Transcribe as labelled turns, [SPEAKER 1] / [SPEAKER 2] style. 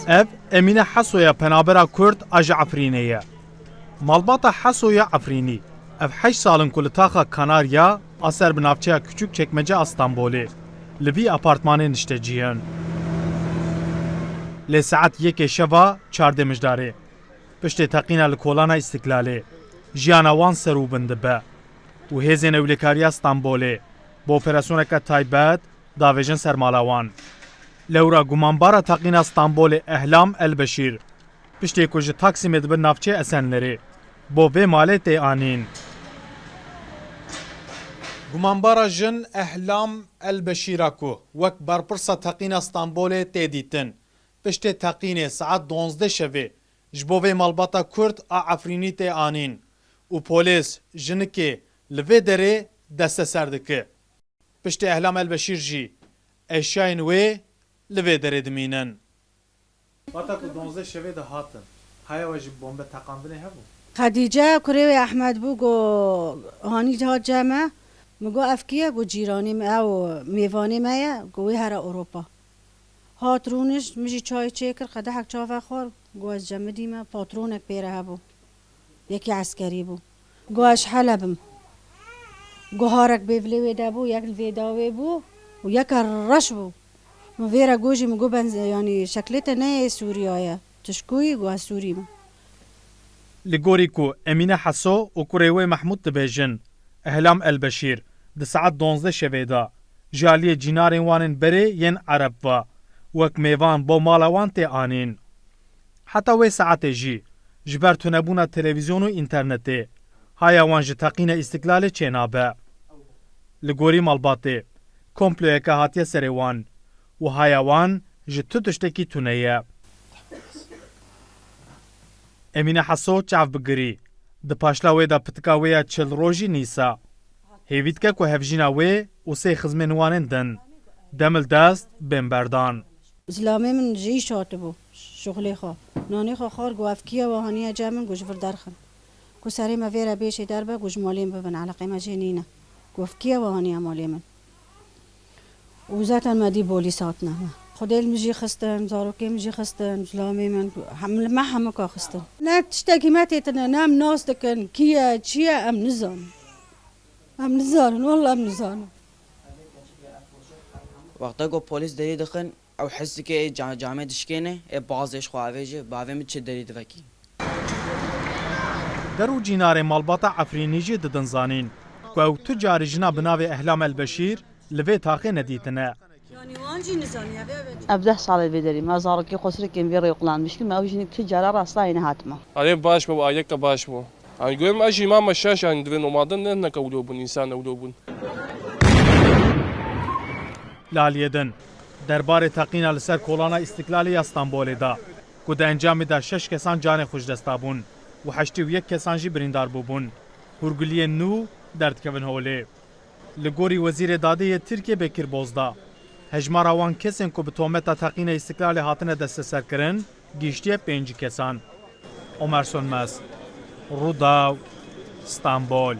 [SPEAKER 1] ev Emine Hesoya penabera Kurd aji Efrînê ye. Malbata Hesoya Efrînî ev 8 salin ku li taxa Kanarya a ser bi navçeya Küçükçekmece a Stenbolê li vî apartmanê nişteciyan. Lê saet 1 şeva 4 mijdarê piştê teqîna li kolana İstiklalê jiyana wan serûbin dibe û hêzên ewlêkariya Stenbolê bi operasyoneke taybet davêjin ser mala wan. Lewra gumanbara teqîna Stenbolê Ehlam Elbeşîr piştê ku ji Taksimê dibin navçe Esenlerê bo vê malê tê anîn. Gumanbara jin Ehlam Elbeşîra ku wek berpirsa teqîna Stenbolê tê dîtin piştê teqînê saet 12 şevê ji bo vê malbata Kurd a Efrînî tê anîn û polîs jinikê li vê derê desteser dike. Piştê Ehlam Elbeşîr jî eşyayên wê li vê derê dimînin. Vata ku 12 şevê de hatin. Haya we ji bombe teqandinê hebû?
[SPEAKER 2] خدیجه کره احمد بو گو هانی جا جمع مگو افکیه گو جیرانی او میوانی مایه گوی هر اروپا هاترونش مجی چای چیکر قده حق چاوه خور گو از جمع دیمه پاترونک بیره هبو یکی عسکری بو گو اش حلبم گو هارک بیولی ویده بو یک ویداوی بو و یک رش بو مویره گوشی مگو بنز یعنی شکلت نه سوریایه تشکوی گو از سوریم
[SPEAKER 1] Li gorî ku Emine Heso û kurê wê Mehmûd dibêjin, Ehlam Elbeşîr di saet 12 şevê da ji aliyê cînarên wan ên berê yên Ereb ve wek mêvan bo mala wan tê anîn. Heta wê saetê jî ji ber tunebûna televîzyon û înternetê haya wan ji teqîna İstiklalê çênabe. Li gorî malbatê komployeke hatiye serê wan û haya wan ji tu tiştekî tune ye. Emine Heso çav bigirî di paşla wê de pitika wê ya çil rojî nîsa hêvî dike ku hevjîna wê û sê xizmên wan ên din demil dest bên berdan.
[SPEAKER 2] زلامه من جی شاته بو شغلی خو نانی خو خار گو افکیه و هانیه جمن گوش ور درخن گو سری ما ویرا بیشی دربه گوش مالیم ببن علاقه ما جنینه گو افکیه و هانیه مالیم و ذاتن ما دی بولیسات نه خودل مجی خستن زاروکی مجی خستن زلامه من ما همه کا خستن نه تشتکی ما تیتنا نام ناس دکن کیه چیه ام نزان والله ام نزان
[SPEAKER 3] وقتا گو پلیس دری دخن او حسی که جامعه دشکینه بازش خواهیجه باوی می چه دری دوکی
[SPEAKER 1] Derû cînarê malbata Efrînî jî didin zanîn ku ew tu carî jina bi navê Ehlam Elbeşîr li vê taxê nedîtine.
[SPEAKER 2] yani wancı nizaniye
[SPEAKER 4] ابده سال بدریم از آرکی خسر کم وی ریقلان میشکن ما وجنی تجاره راستا اینه حتما
[SPEAKER 5] آره باش بابا آیک باش بابا hani görüm aşı imam aşağı yani dven olmadan ne kavuluyor bun insan oluyor bun
[SPEAKER 1] Laliyê din derbarê teqîna li ser kolana İstiklalê ya Stenbolê da ku di encamê de 6 kesan canê xwe ji dest dabûn û 81 kesan jî birîndar bûbûn. Hûrgiliyên nû derdkevin holê. Li gorî Wezîrê Dadeyê Tirkiye Bekir Bozda hejmara wan kesên ku bi tometa teqîna İstiklalê hatine desteserkirin gîştiye 5 kesan. Omer Sönmez, Rûdaw, Stenbol.